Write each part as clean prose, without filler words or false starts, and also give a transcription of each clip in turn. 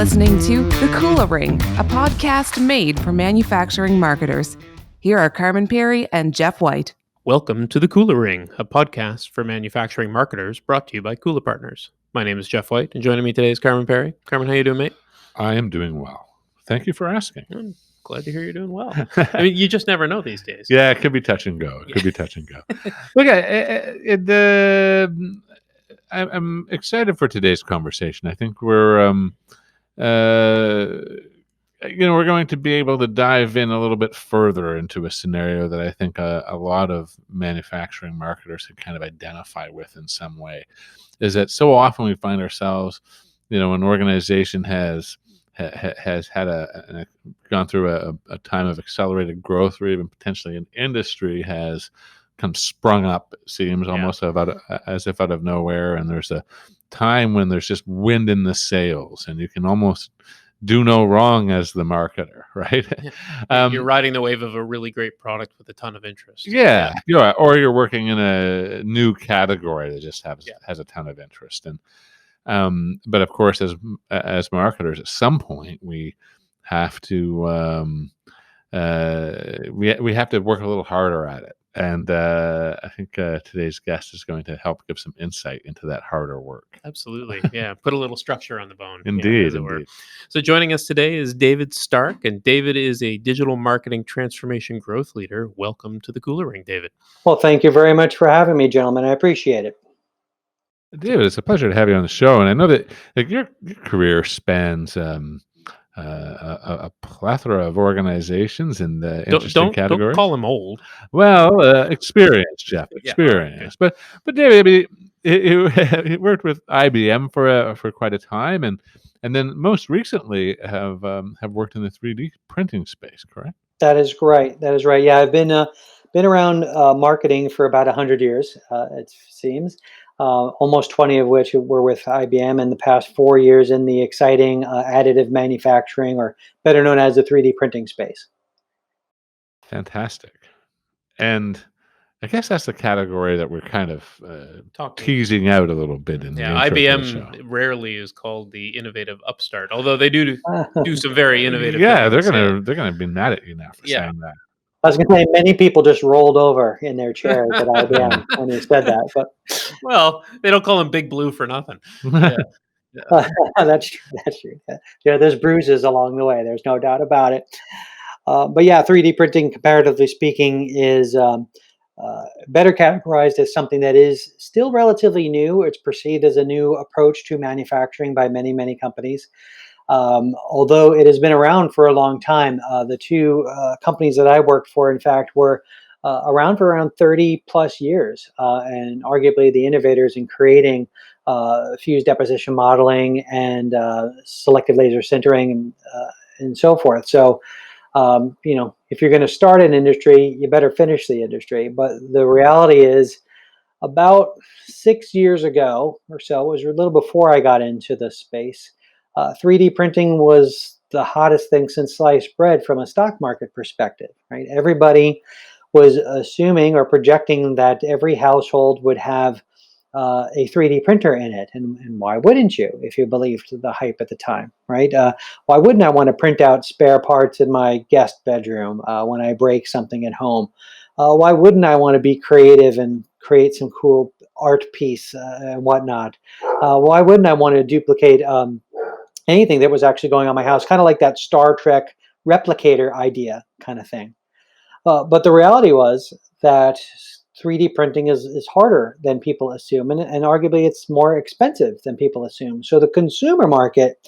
listening to The Kula Ring, a podcast made for manufacturing marketers. Here are Carmen Perry and Jeff White. Welcome to The Kula Ring, a podcast for manufacturing marketers brought to you by Kula Partners. My name is Jeff White, and joining me today is Carmen Perry. Carmen, how you doing, mate? I am doing well. Thank you for asking. I'm glad to hear you're doing well. I mean, you just never know these days. Yeah, it could be touch and go. It could be touch and go. Look, I'm excited for today's conversation. I think we're going to be able to dive in a little bit further into a scenario that I think a lot of manufacturing marketers can kind of identify with in some way. Is that so often we find ourselves, an organization has had gone through a time of accelerated growth, or even potentially an industry has come sprung up, it seems, almost as if out of nowhere, and there's a time when there's just wind in the sails and you can almost do no wrong as the marketer, right? You're riding the wave of a really great product with a ton of interest. Yeah, or you're working in a new category that just has a ton of interest. And but of course, as marketers, at some point we have to we have to work a little harder at it. And I think today's guest is going to help give some insight into that harder work. Absolutely. Yeah. Put a little structure on the bone. Indeed. So joining us today is David Stark, and David is a digital marketing transformation growth leader. Welcome to the Kula Ring, David. Well, thank you very much for having me, gentlemen. I appreciate it. David, it's a pleasure to have you on the show. And I know that your career spans a plethora of organizations in the interesting categories. Don't call him old. Well, experience, Jeff. Experience. Yeah, okay. But David, I mean, you worked with IBM for quite a time, and then most recently have worked in the 3D printing space. Correct? That is right. Yeah, I've been around marketing for about 100 years. It seems. Almost 20 of which were with IBM, and the past 4 years in the exciting additive manufacturing, or better known as the 3D printing space. Fantastic. And I guess that's the category that we're kind of teasing out a little bit in the intro IBM rarely is called the innovative upstart, although they do some very innovative things. They're gonna be mad at you now for saying that. I was going to say, many people just rolled over in their chairs at IBM when you said that. But well, they don't call him Big Blue for nothing. That's true. Yeah, there's bruises along the way. There's no doubt about it. But yeah, 3D printing, comparatively speaking, is better categorized as something that is still relatively new. It's perceived as a new approach to manufacturing by many, many companies. Although it has been around for a long time, the two companies that I worked for, in fact, were around for around 30 plus years, and arguably the innovators in creating fused deposition modeling and selective laser sintering and so forth. So, if you're going to start an industry, you better finish the industry. But the reality is, about 6 years ago or so, it was a little before I got into this space, 3D printing was the hottest thing since sliced bread from a stock market perspective, right? Everybody was assuming or projecting that every household would have a 3D printer in it. And why wouldn't you, if you believed the hype at the time, right? Why wouldn't I want to print out spare parts in my guest bedroom when I break something at home? Why wouldn't I want to be creative and create some cool art piece and whatnot? Why wouldn't I want to duplicate anything that was actually going on in my house, kind of like that Star Trek replicator idea kind of thing. But the reality was that 3D printing is harder than people assume, and arguably it's more expensive than people assume. So the consumer market,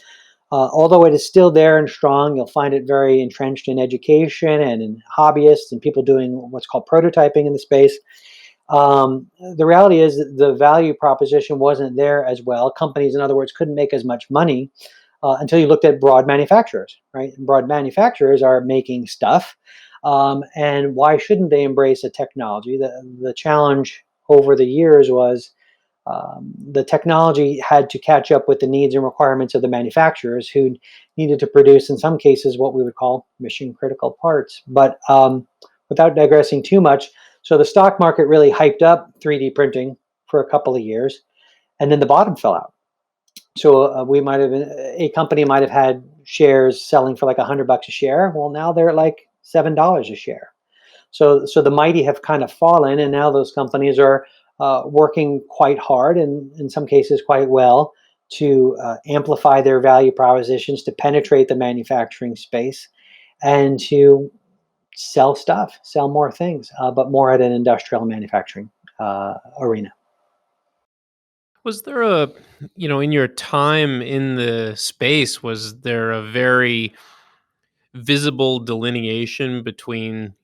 although it is still there and strong, you'll find it very entrenched in education and in hobbyists and people doing what's called prototyping in the space. The reality is that the value proposition wasn't there as well. Companies, in other words, couldn't make as much money until you looked at broad manufacturers, right? And broad manufacturers are making stuff. And why shouldn't they embrace a technology? The challenge over the years was the technology had to catch up with the needs and requirements of the manufacturers, who needed to produce, in some cases, what we would call mission critical parts. But without digressing too much, so the stock market really hyped up 3D printing for a couple of years, and then the bottom fell out. So we might have been, a company might have had shares selling for like $100 a share. Well, now they're at like $7 a share. So the mighty have kind of fallen, and now those companies are working quite hard, and in some cases quite well, to amplify their value propositions, to penetrate the manufacturing space, and to sell more things, but more at an industrial manufacturing arena. Was there a, in your time in the space, was there a very visible delineation between,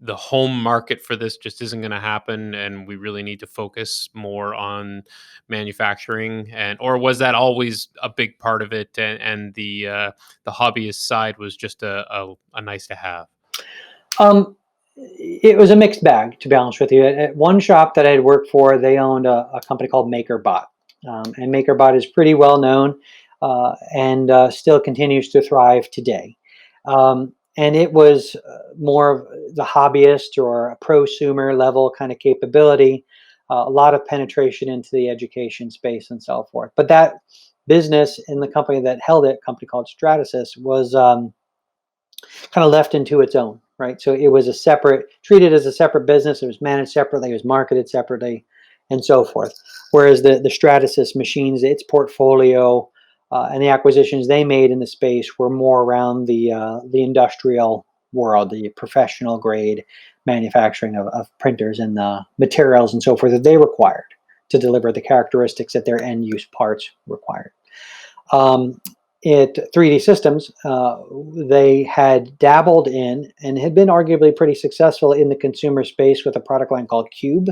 the home market for this just isn't going to happen, and we really need to focus more on manufacturing, and or was that always a big part of it, and the hobbyist side was just a nice to have? Um, it was a mixed bag, to be honest with you. At one shop that I had worked for, they owned a company called MakerBot, and MakerBot is pretty well known, and still continues to thrive today. And it was more of the hobbyist or a prosumer level kind of capability, a lot of penetration into the education space and so forth. But that business in the company that held it, a company called Stratasys, was kind of left into its own, right? So it was treated as a separate business. It was managed separately. It was marketed separately, and so forth. Whereas the Stratasys machines, its portfolio, and the acquisitions they made in the space were more around the industrial world, the professional grade manufacturing of printers and the materials and so forth that they required to deliver the characteristics that their end use parts required. Um, at 3D Systems, they had dabbled in and had been arguably pretty successful in the consumer space with a product line called Cube,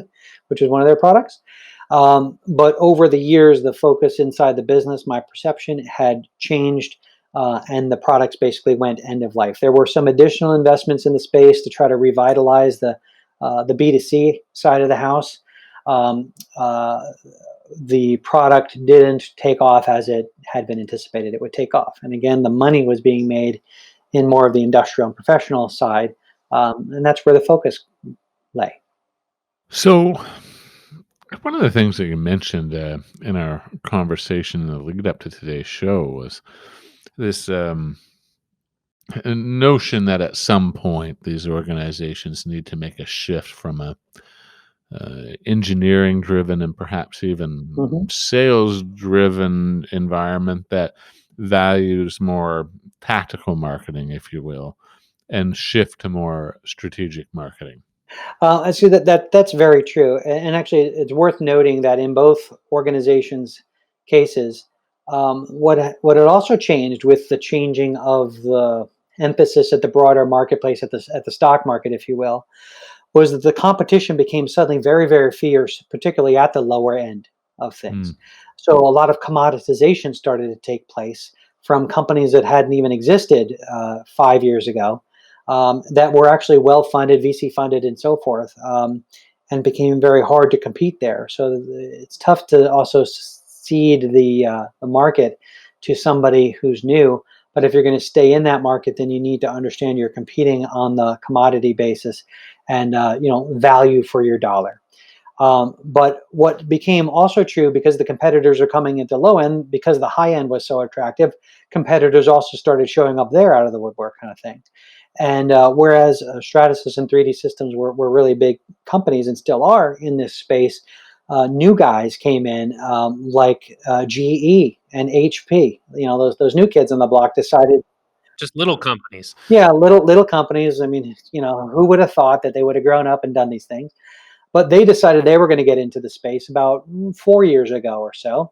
which was one of their products. But over the years, the focus inside the business, my perception, had changed, and the products basically went end of life. There were some additional investments in the space to try to revitalize the B2C side of the house. Um, uh, the product didn't take off as it had been anticipated it would take off. And again, the money was being made in more of the industrial and professional side, and that's where the focus lay. So, one of the things that you mentioned in our conversation in the lead up to today's show was this notion that at some point these organizations need to make a shift from a engineering driven and perhaps even Mhm. sales driven environment that values more tactical marketing, if you will, and shift to more strategic marketing. I see that's very true, and actually, it's worth noting that in both organizations' cases, what had also changed with the changing of the emphasis at the broader marketplace, at the stock market, if you will, was that the competition became suddenly very, very fierce, particularly at the lower end of things. Mm. So a lot of commoditization started to take place from companies that hadn't even existed 5 years ago, that were actually well funded, VC funded, and so forth, and became very hard to compete there. So it's tough to also seed the market to somebody who's new. But if you're going to stay in that market, then you need to understand you're competing on the commodity basis, and value for your dollar. But what became also true, because the competitors are coming into low end, because the high end was so attractive, competitors also started showing up there out of the woodwork, kind of thing. And whereas Stratasys and 3D Systems were really big companies and still are in this space, new guys came in, like GE and HP. Those new kids on the block decided. Just little companies. Yeah, little companies. I mean, who would have thought that they would have grown up and done these things? But they decided they were going to get into the space about 4 years ago or so,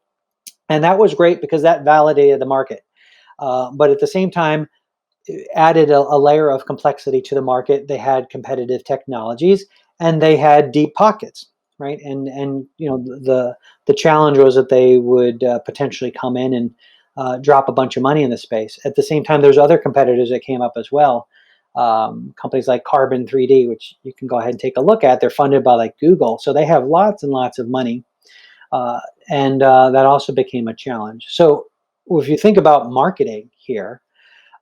and that was great because that validated the market. But at the same time, it added a layer of complexity to the market. They had competitive technologies, and they had deep pockets, right? And the challenge was that they would potentially come in and drop a bunch of money in the space. At the same time, there's other competitors that came up as well. Companies like Carbon 3D, which you can go ahead and take a look at. They're funded by like Google, so they have lots and lots of money, and that also became a challenge. So if you think about marketing here,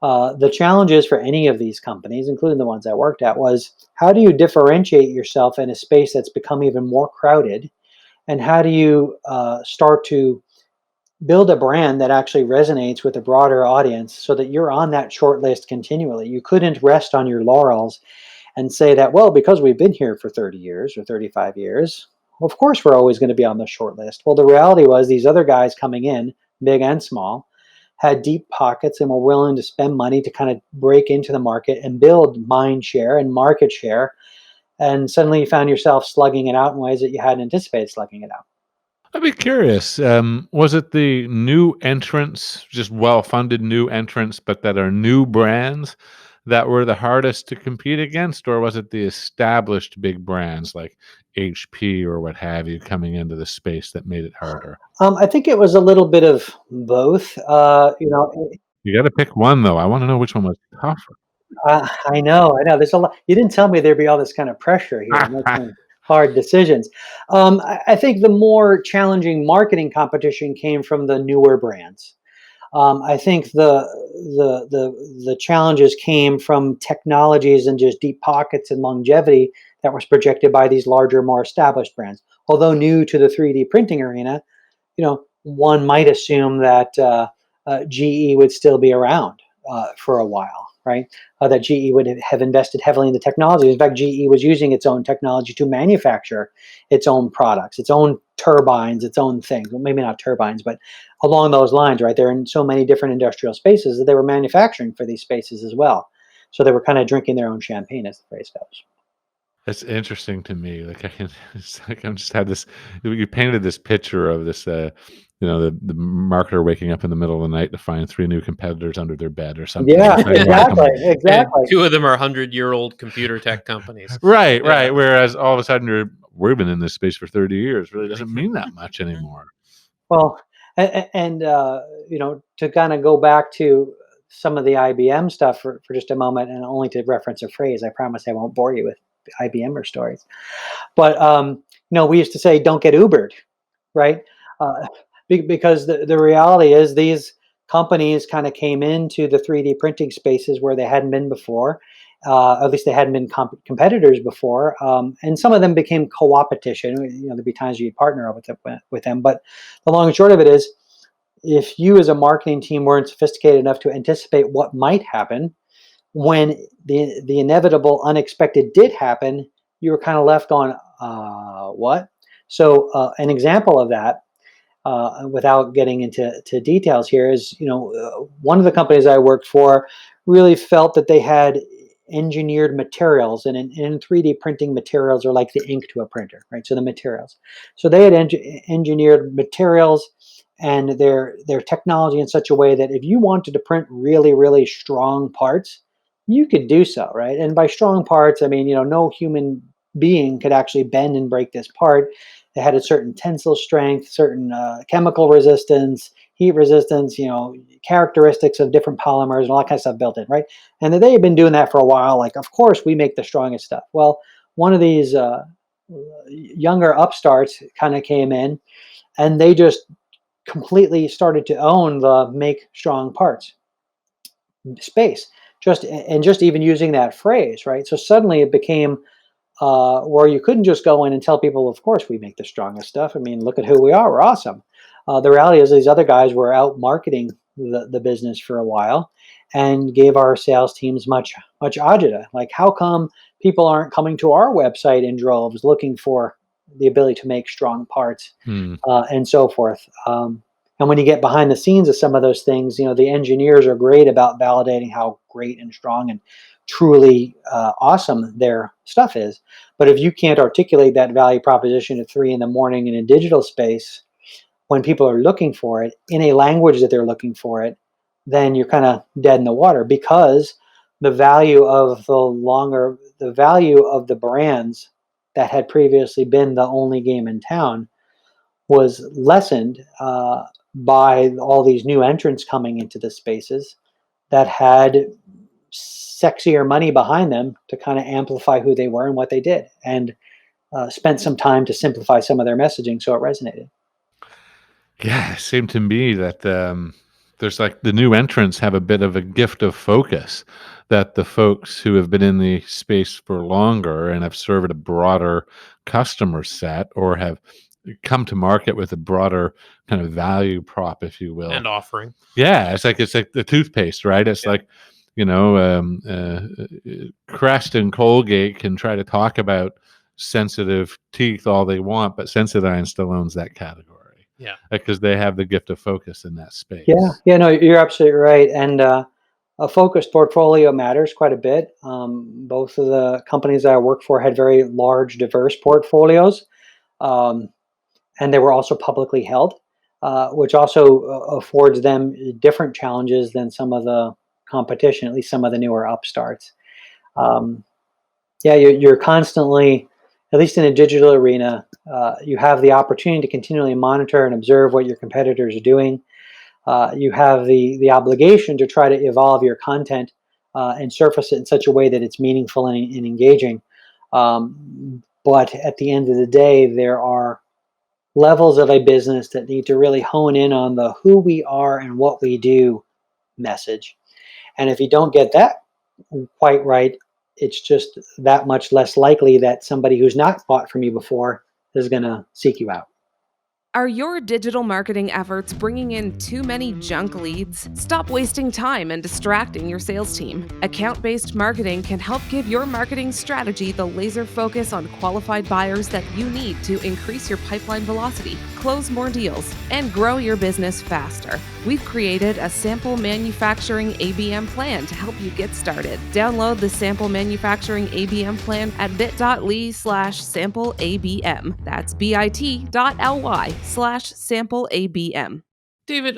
the challenges for any of these companies, including the ones I worked at, was how do you differentiate yourself in a space that's become even more crowded, and how do you start to build a brand that actually resonates with a broader audience so that you're on that short list continually. You couldn't rest on your laurels and say that, well, because we've been here for 30 years or 35 years, of course we're always going to be on the short list. Well, the reality was these other guys coming in, big and small, had deep pockets and were willing to spend money to kind of break into the market and build mind share and market share. And suddenly you found yourself slugging it out in ways that you hadn't anticipated slugging it out. I'd be curious. Was it the new entrants, just well-funded new entrants, but that are new brands that were the hardest to compete against, or was it the established big brands like HP or what have you coming into the space that made it harder? I think it was a little bit of both. You got to pick one, though. I want to know which one was tougher. I know, I know. There's a lot. You didn't tell me there'd be all this kind of pressure here, making hard decisions. I think the more challenging marketing competition came from the newer brands. I think the challenges came from technologies and just deep pockets and longevity that was projected by these larger, more established brands. Although new to the 3D printing arena, one might assume that GE would still be around for a while, right? That GE would have invested heavily in the technology. In fact, GE was using its own technology to manufacture its own products, its own turbines, its own things. Well, maybe not turbines, but along those lines, right? They're in so many different industrial spaces that they were manufacturing for these spaces as well. So they were kind of drinking their own champagne, as the phrase goes. It's interesting to me. Like it's like I'm just had this. You painted this picture of this, the marketer waking up in the middle of the night to find 3 new competitors under their bed or something. Yeah, Like, exactly, And exactly. 2 of them are 100-year-old computer tech companies. Right, Yeah. right. Whereas all of a sudden we've been in this space for 30 years. Really doesn't mean that much anymore. Well, and to kind of go back to some of the IBM stuff for just a moment, and only to reference a phrase. I promise I won't bore you with IBMer stories. But we used to say, "Don't get Ubered," right? Uh, because the reality is these companies kind of came into the 3D printing spaces where they hadn't been before. At least they hadn't been competitors before, and some of them became co-opetition. There'd be times you'd partner with them, but the long and short of it is, if you as a marketing team weren't sophisticated enough to anticipate what might happen when the inevitable unexpected did happen, you were kind of left on what. So an example of that, without getting into details here, is one of the companies I worked for really felt that they had engineered materials, and in 3D printing, materials are like the ink to a printer, right? So the materials. So they had engineered materials and their technology in such a way that if you wanted to print really, really strong parts, you could do so, right? And by strong parts, I mean, no human being could actually bend and break this part. It had a certain tensile strength, certain chemical resistance, heat resistance, characteristics of different polymers and all that kind of stuff built in, right? And they had been doing that for a while. Like, of course, we make the strongest stuff. Well, one of these younger upstarts kind of came in, and they just completely started to own the make strong parts space. Just even using that phrase, right? So suddenly it became where you couldn't just go in and tell people, of course, we make the strongest stuff. I mean, look at who we are. We're awesome. The reality is these other guys were out marketing the business for a while and gave our sales teams much agita. Like, how come people aren't coming to our website in droves looking for the ability to make strong parts and so forth? And when you get behind the scenes of some of those things, the engineers are great about validating how great and strong and truly awesome their stuff is. But if you can't articulate that value proposition at 3 a.m. in a digital space, when people are looking for it in a language that they're looking for it, then you're kind of dead in the water, because the value of the brands that had previously been the only game in town was lessened by all these new entrants coming into the spaces that had sexier money behind them to kind of amplify who they were and what they did, and spent some time to simplify some of their messaging so it resonated. Yeah, it seemed to me that there's like the new entrants have a bit of a gift of focus that the folks who have been in the space for longer and have served a broader customer set or have come to market with a broader kind of value prop, if you will. And offering. Yeah, it's like the toothpaste, right? It's like, Crest and Colgate can try to talk about sensitive teeth all they want, but Sensodyne still owns that category. Yeah. Because they have the gift of focus in that space. Yeah, no, you're absolutely right. And a focused portfolio matters quite a bit. Both of the companies that I work for had very large, diverse portfolios, um, and they were also publicly held, which also affords them different challenges than some of the competition, at least some of the newer upstarts. Um, yeah, you're constantly, at least in a digital arena, you have the opportunity to continually monitor and observe what your competitors are doing. You have the obligation to try to evolve your content and surface it in such a way that it's meaningful and engaging. But at the end of the day, there are levels of a business that need to really hone in on the who we are and what we do message. And if you don't get that quite right, it's just that much less likely that somebody who's not bought from you before is going to seek you out. Are your digital marketing efforts bringing in too many junk leads? Stop wasting time and distracting your sales team. Account-based marketing can help give your marketing strategy the laser focus on qualified buyers that you need to increase your pipeline velocity, close more deals, and grow your business faster. We've created a sample manufacturing ABM plan to help you get started. Download the sample manufacturing ABM plan at bit.ly/sampleabm. That's bit.ly/sampleabm. David,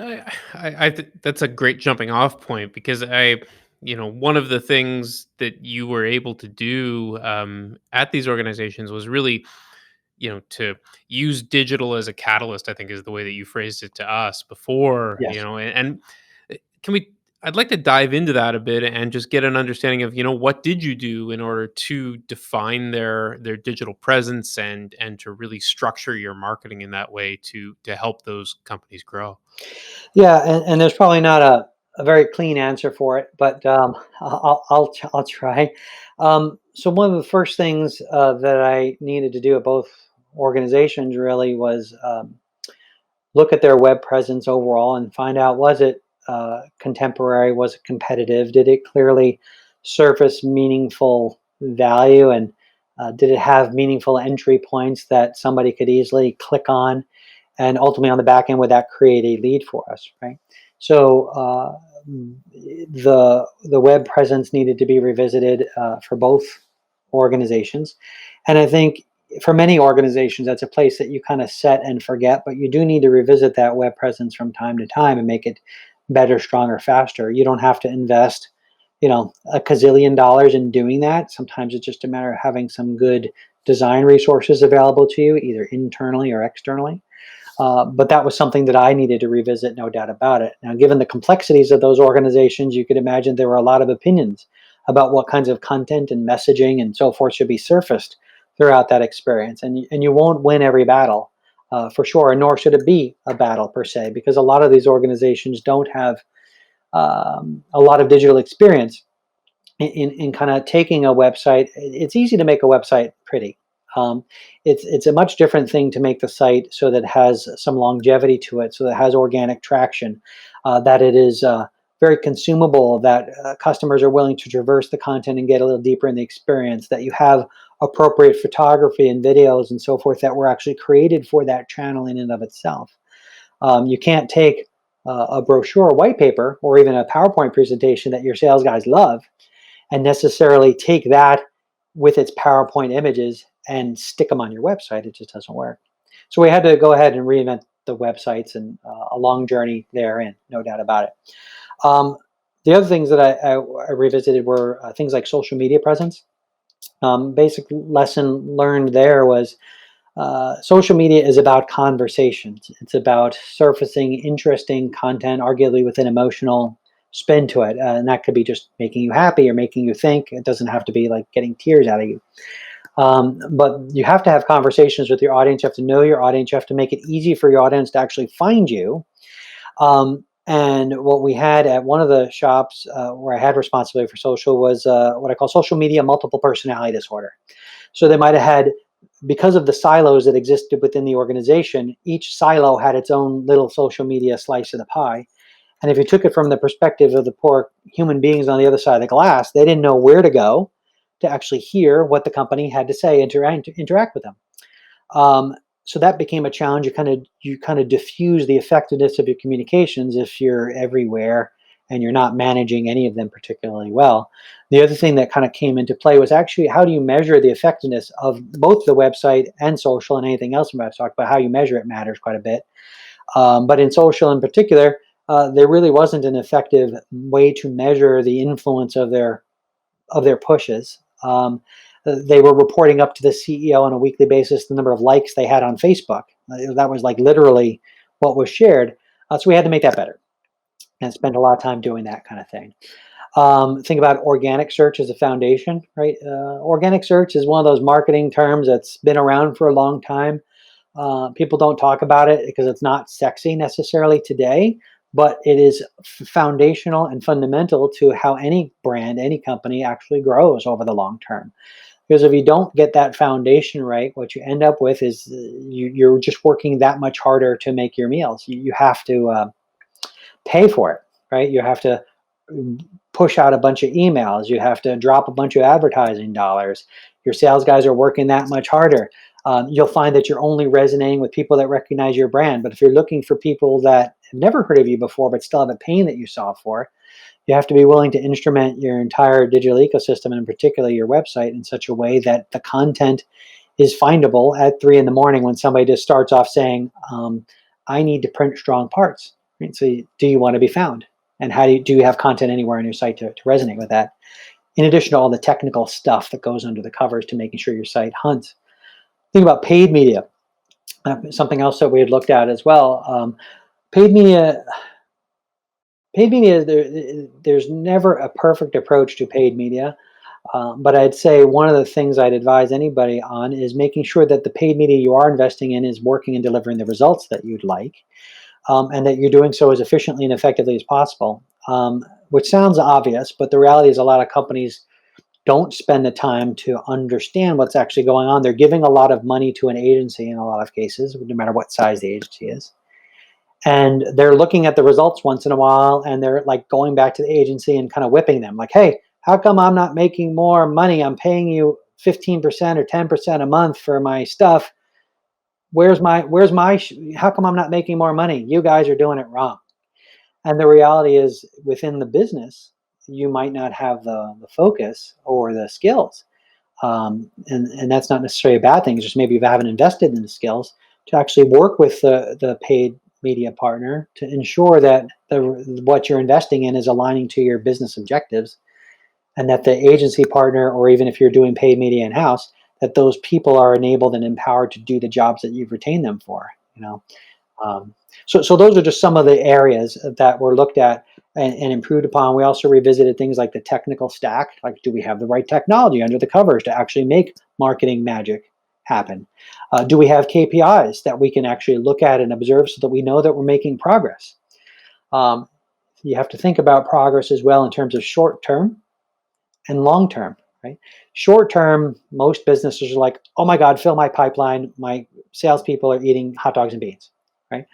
that's a great jumping off point, because one of the things that you were able to do at these organizations was really, to use digital as a catalyst, I think is the way that you phrased it to us before, Yes. can we, I'd like to dive into that a bit and just get an understanding of, what did you do in order to define their digital presence and to really structure your marketing in that way to help those companies grow? Yeah, and there's probably not a very clean answer for it, but I'll try. So one of the first things that I needed to do at both organizations really was look at their web presence overall and find out, was it contemporary, was it competitive, did it clearly surface meaningful value, and did it have meaningful entry points that somebody could easily click on, and ultimately on the back end, would that create a lead for us, right? So the web presence needed to be revisited for both organizations, and I think for many organizations that's a place that you kind of set and forget, but you do need to revisit that web presence from time to time and make it better, stronger, faster. You don't have to invest, a gazillion dollars in doing that. Sometimes it's just a matter of having some good design resources available to you, either internally or externally. But that was something that I needed to revisit, no doubt about it. Now, given the complexities of those organizations, you could imagine there were a lot of opinions about what kinds of content and messaging and so forth should be surfaced throughout that experience. And you won't win every battle, for sure, nor should it be a battle per se, because a lot of these organizations don't have a lot of digital experience in kind of taking a website. It's easy to make a website pretty. Um, it's a much different thing to make the site so that it has some longevity to it, so that it has organic traction, that it is very consumable, that customers are willing to traverse the content and get a little deeper in the experience, that you have appropriate photography and videos and so forth that were actually created for that channel in and of itself. You can't take a brochure, or white paper, or even a PowerPoint presentation that your sales guys love and necessarily take that with its PowerPoint images and stick them on your website. It just doesn't work. So we had to go ahead and reinvent the websites, and a long journey therein, no doubt about it. The other things that I revisited were things like social media presence. Basic lesson learned there was social media is about conversations. It's about surfacing interesting content, arguably with an emotional spin to it. And that could be just making you happy or making you think. It doesn't have to be like getting tears out of you. But you have to have conversations with your audience. You have to know your audience. You have to make it easy for your audience to actually find you. And what we had at one of the shops where I had responsibility for social was what I call social media multiple personality disorder. So they might have had because of the silos that existed within the organization, each silo had its own little social media slice of the pie. And if you took it from the perspective of the poor human beings on the other side of the glass, they didn't know where to go to actually hear what the company had to say and to interact with them. Um, so that became a challenge. You kind of diffuse the effectiveness of your communications if you're everywhere and you're not managing any of them particularly well. The other thing that kind of came into play was actually how do you measure the effectiveness of both the website and social and anything else I'm about to talk about. How you measure it matters quite a bit. But in social in particular, there really wasn't an effective way to measure the influence of their pushes. They were reporting up to the CEO on a weekly basis the number of likes they had on Facebook. That was like literally what was shared. So we had to make that better and spend a lot of time doing that kind of thing. Think about organic search as a foundation, right? Organic search is one of those marketing terms that's been around for a long time. People don't talk about it because it's not sexy necessarily today, but it is foundational and fundamental to how any brand, any company actually grows over the long term. Because if you don't get that foundation right, what you end up with is you're just working that much harder to make your meals. You have to pay for it, right? You have to push out a bunch of emails. You have to drop a bunch of advertising dollars. Your sales guys are working that much harder. You'll find that you're only resonating with people that recognize your brand. But if you're looking for people that have never heard of you before but still have a pain that you solve for, you have to be willing to instrument your entire digital ecosystem, and in particular your website, in such a way that the content is findable at 3 in the morning when somebody just starts off saying, I need to print strong parts. Right? So do you want to be found? And how do you have content anywhere on your site to resonate with that? In addition to all the technical stuff that goes under the covers to making sure your site hunts. Think about paid media, something else that we had looked at as well. Paid media, there's never a perfect approach to paid media. But I'd say one of the things I'd advise anybody on is making sure that the paid media you are investing in is working and delivering the results that you'd like, and that you're doing so as efficiently and effectively as possible. Which sounds obvious, but the reality is a lot of companies don't spend the time to understand what's actually going on. They're giving a lot of money to an agency in a lot of cases, no matter what size the agency is. And they're looking at the results once in a while, and they're like going back to the agency and kind of whipping them like, hey, how come I'm not making more money? I'm paying you 15% or 10% a month for my stuff. How come I'm not making more money? You guys are doing it wrong. And the reality is, within the business, you might not have the focus or the skills. And that's not necessarily a bad thing. It's just maybe you haven't invested in the skills to actually work with the paid media partner to ensure that what you're investing in is aligning to your business objectives, and that the agency partner, or even if you're doing paid media in-house, that those people are enabled and empowered to do the jobs that you've retained them for. Um, so those are just some of the areas that were looked at and improved upon. We also revisited things like the technical stack, like do we have the right technology under the covers to actually make marketing magic happen? Do we have KPIs that we can actually look at and observe so that we know that we're making progress? You have to think about progress as well in terms of short term and long term, right? Short term, most businesses are like, oh my God, fill my pipeline. My salespeople are eating hot dogs and beans, right?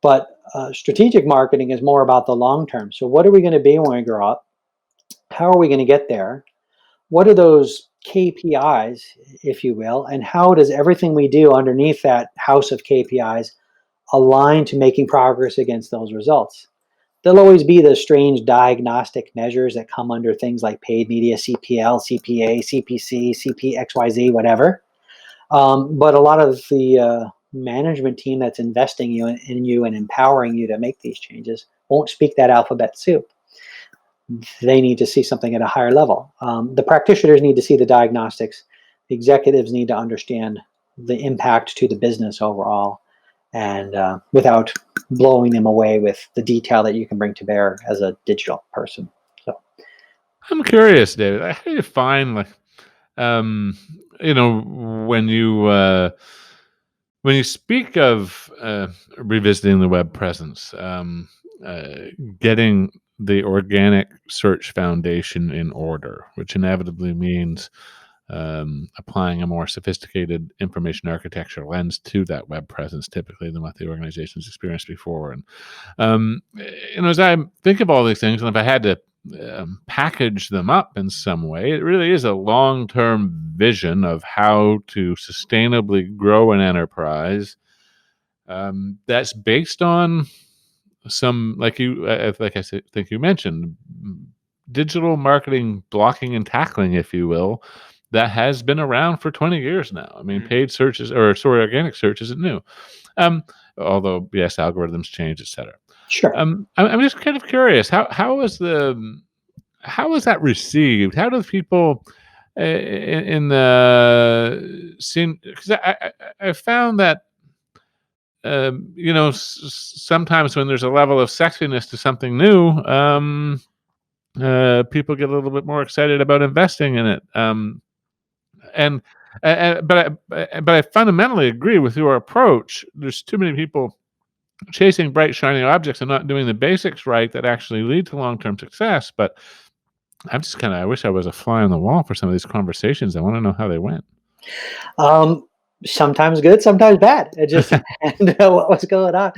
But strategic marketing is more about the long term. So what are we going to be when we grow up? How are we going to get there? What are those KPIs, if you will? And how does everything we do underneath that house of KPIs align to making progress against those results? There'll always be the strange diagnostic measures that come under things like paid media, CPL, CPA, CPC, CPXYZ, whatever. But a lot of the management team that's investing in you and empowering you to make these changes won't speak that alphabet soup. They need to see something at a higher level. The practitioners need to see the diagnostics. The executives need to understand the impact to the business overall, and without blowing them away with the detail that you can bring to bear as a digital person. So I'm curious, David. How do you find, like, um, when you speak of revisiting the web presence, getting the organic search foundation in order, which inevitably means applying a more sophisticated information architecture lens to that web presence, typically, than what the organization's experienced before. And as I think of all these things, and if I had to package them up in some way, it really is a long-term vision of how to sustainably grow an enterprise that's based on some, like I said, think you mentioned, digital marketing blocking and tackling, if you will, that has been around for 20 years now. I mean, paid searches, organic search isn't new. Although, yes, algorithms change, etc. Sure. I'm just kind of curious, how is that received? How do people in the scene? Because I found that sometimes when there's a level of sexiness to something new, people get a little bit more excited about investing in it. And but I fundamentally agree with your approach. There's too many people chasing bright, shiny objects and not doing the basics right that actually lead to long-term success. But I wish I was a fly on the wall for some of these conversations. I want to know how they went. Sometimes good, sometimes bad. It just depends on what was going on.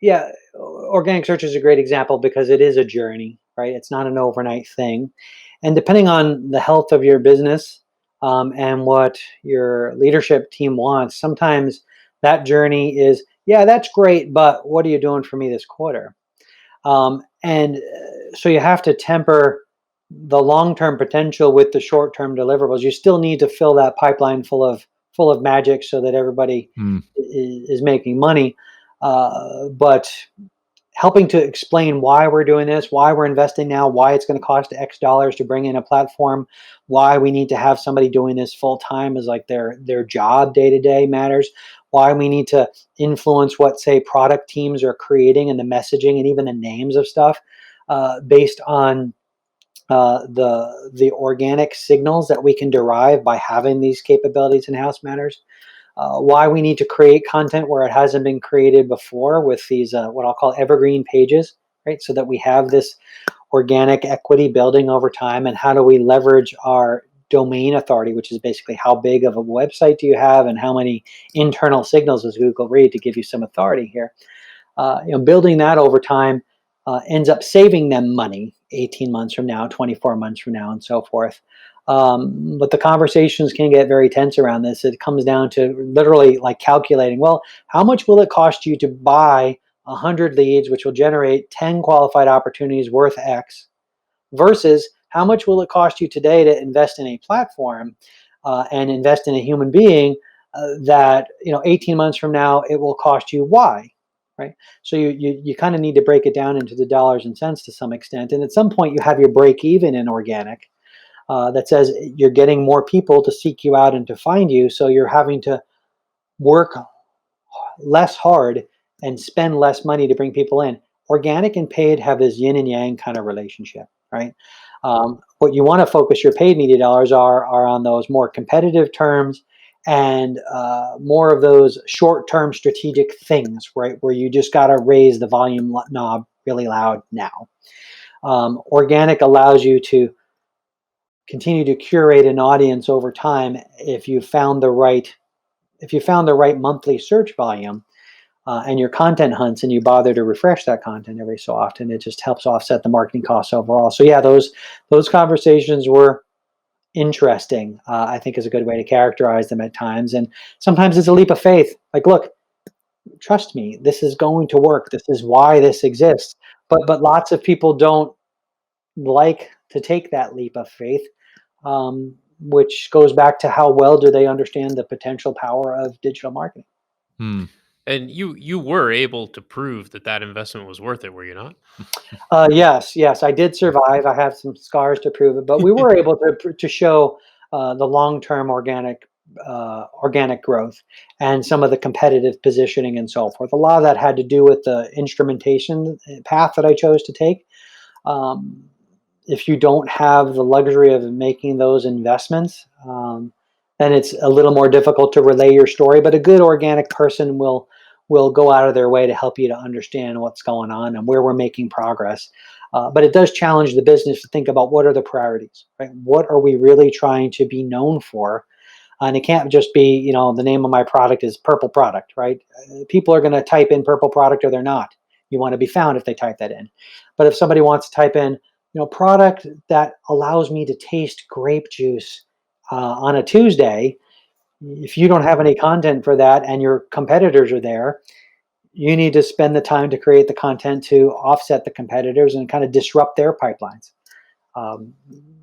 Yeah, organic search is a great example because it is a journey, right? It's not an overnight thing. And depending on the health of your business and what your leadership team wants, sometimes that journey is, yeah, that's great, but what are you doing for me this quarter? So you have to temper the long-term potential with the short-term deliverables. You still need to fill that pipeline full of magic so that everybody is making money. But helping to explain why we're doing this, why we're investing now, why it's going to cost X dollars to bring in a platform, why we need to have somebody doing this full time as like their job day to day matters, why we need to influence what, say, product teams are creating and the messaging and even the names of stuff based on the organic signals that we can derive by having these capabilities in-house matters. Why we need to create content where it hasn't been created before with these what I'll call evergreen pages, right? So that we have this organic equity building over time, and how do we leverage our domain authority, which is basically how big of a website do you have and how many internal signals does Google read to give you some authority here. Building that over time ends up saving them money 18 months from now, 24 months from now, and so forth. But the conversations can get very tense around this. It comes down to literally like calculating, well, how much will it cost you to buy 100 leads, which will generate 10 qualified opportunities worth X, versus how much will it cost you today to invest in a platform and invest in a human being that 18 months from now it will cost you Y. Right. So you kind of need to break it down into the dollars and cents to some extent. And at some point you have your break even in organic that says you're getting more people to seek you out and to find you. So you're having to work less hard and spend less money to bring people in. Organic and paid have this yin and yang kind of relationship, right? What you want to focus your paid media dollars are on those more competitive terms and more of those short-term strategic things, right? Where you just got to raise the volume knob really loud now. Organic allows you to continue to curate an audience over time if you found the right monthly search volume and your content hunts and you bother to refresh that content every so often. It just helps offset the marketing costs overall. So yeah, those conversations were interesting, I think is a good way to characterize them at times. And sometimes it's a leap of faith. Like, look, trust me, this is going to work. This is why this exists. But lots of people don't like to take that leap of faith, which goes back to how well do they understand the potential power of digital marketing. And you were able to prove that investment was worth it, were you not? Yes, I did survive. I have some scars to prove it, but we were able to show the long-term organic growth and some of the competitive positioning and so forth. A lot of that had to do with the instrumentation path that I chose to take. If you don't have the luxury of making those investments, then it's a little more difficult to relay your story. But a good organic person will go out of their way to help you to understand what's going on and where we're making progress. But it does challenge the business to think about what are the priorities, right? What are we really trying to be known for? And it can't just be, the name of my product is purple product, right? People are going to type in purple product or they're not. You want to be found if they type that in. But if somebody wants to type in, product that allows me to taste grape juice on a Tuesday, if you don't have any content for that and your competitors are there, you need to spend the time to create the content to offset the competitors and kind of disrupt their pipelines. Um,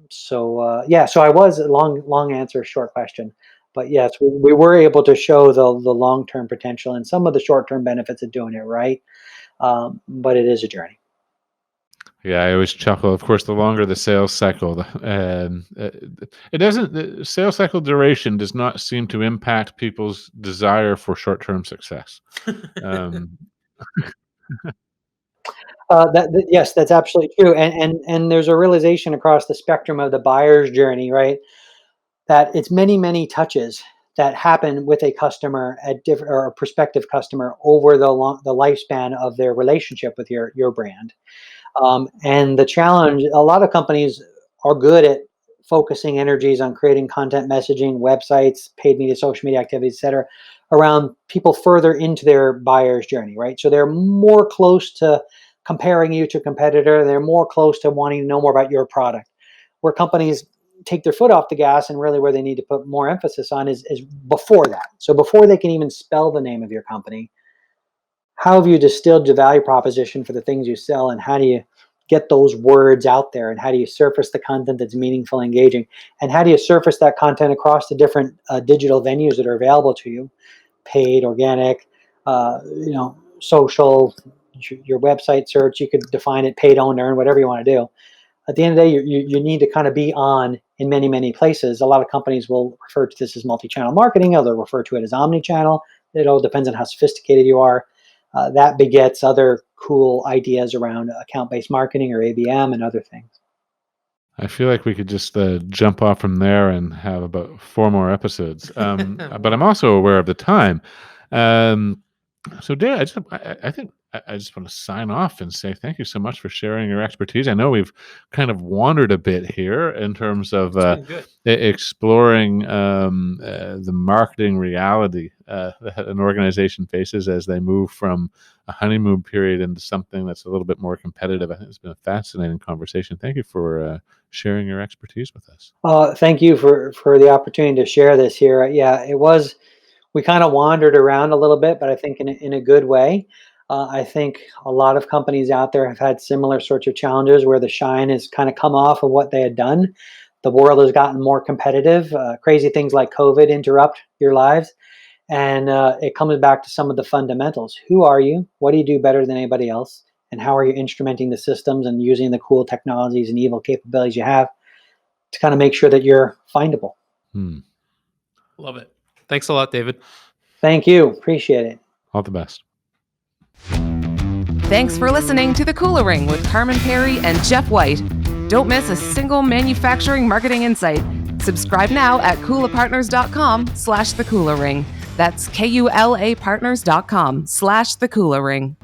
so I was a long answer, short question, but yes, we were able to show the long-term potential and some of the short-term benefits of doing it right. But it is a journey. Yeah, I always chuckle. Of course, the longer the sales cycle, it doesn't. The sales cycle duration does not seem to impact people's desire for short-term success. Um, Yes, that's absolutely true. And there's a realization across the spectrum of the buyer's journey, right? That it's many touches that happen with a customer at different or a prospective customer over the lifespan of their relationship with your brand. And the challenge, a lot of companies are good at focusing energies on creating content messaging, websites, paid media, social media activities, et cetera, around people further into their buyer's journey, right? So they're more close to comparing you to a competitor. They're more close to wanting to know more about your product. Where companies take their foot off the gas and really where they need to put more emphasis on is before that. So before they can even spell the name of your company, how have you distilled your value proposition for the things you sell, and how do you get those words out there, and how do you surface the content that's meaningful, engaging, and how do you surface that content across the different digital venues that are available to you, paid, organic, social, your website search. You could define it, paid, owned, earned, whatever you want to do. At the end of the day, you need to kind of be on in many places. A lot of companies will refer to this as multi-channel marketing, or they'll refer to it as omni-channel. It all depends on how sophisticated you are. That begets other cool ideas around account-based marketing or ABM and other things. I feel like we could just jump off from there and have about 4 more episodes. But I'm also aware of the time. So, Dan, I think I just want to sign off and say thank you so much for sharing your expertise. I know we've kind of wandered a bit here in terms of exploring the marketing reality that an organization faces as they move from a honeymoon period into something that's a little bit more competitive. I think it's been a fascinating conversation. Thank you for sharing your expertise with us. Thank you for the opportunity to share this here. Yeah, it was. We kind of wandered around a little bit, but I think in a good way. I think a lot of companies out there have had similar sorts of challenges where the shine has kind of come off of what they had done. The world has gotten more competitive. Crazy things like COVID interrupt your lives. And it comes back to some of the fundamentals. Who are you? What do you do better than anybody else? And how are you instrumenting the systems and using the cool technologies and evil capabilities you have to kind of make sure that you're findable? Love it. Thanks a lot, David. Thank you. Appreciate it. All the best. Thanks for listening to The Kula Ring with Carmen Perry and Jeff White. Don't miss a single manufacturing marketing insight. Subscribe now at kulapartners.com/The Kula Ring. That's KULApartners.com/The Kula Ring.